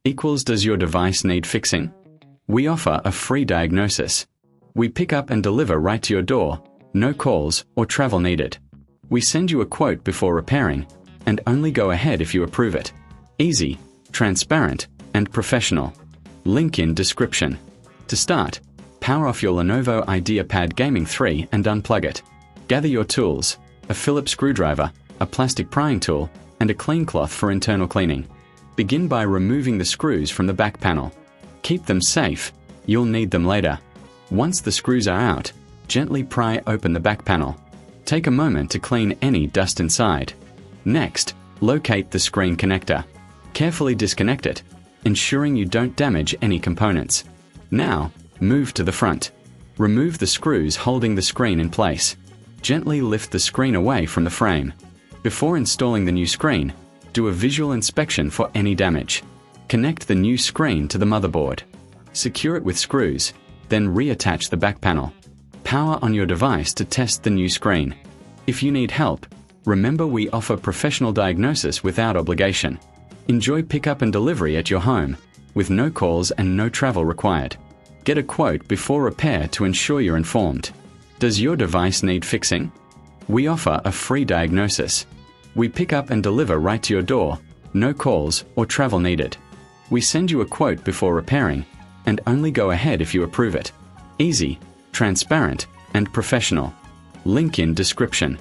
equals does your device need fixing? We offer a free diagnosis. We pick up and deliver right to your door, no calls or travel needed. We send you a quote before repairing, and only go ahead if you approve it. Easy, transparent, and professional. Link in description. To start, power off your Lenovo IdeaPad Gaming 3 and unplug it. Gather your tools, a Phillips screwdriver, a plastic prying tool, and a clean cloth for internal cleaning. Begin by removing the screws from the back panel. Keep them safe, you'll need them later. Once the screws are out, gently pry open the back panel. Take a moment to clean any dust inside. Next, locate the screen connector. Carefully disconnect it, ensuring you don't damage any components. Now, move to the front. Remove the screws holding the screen in place. Gently lift the screen away from the frame. Before installing the new screen, do a visual inspection for any damage. Connect the new screen to the motherboard. Secure it with screws, then reattach the back panel. Power on your device to test the new screen. If you need help, remember we offer professional diagnosis without obligation. Enjoy pickup and delivery at your home, with no calls and no travel required. Get a quote before repair to ensure you're informed. Does your device need fixing? We offer a free diagnosis. We pick up and deliver right to your door, no calls or travel needed. We send you a quote before repairing, and only go ahead if you approve it. Easy, transparent, and professional. Link in description.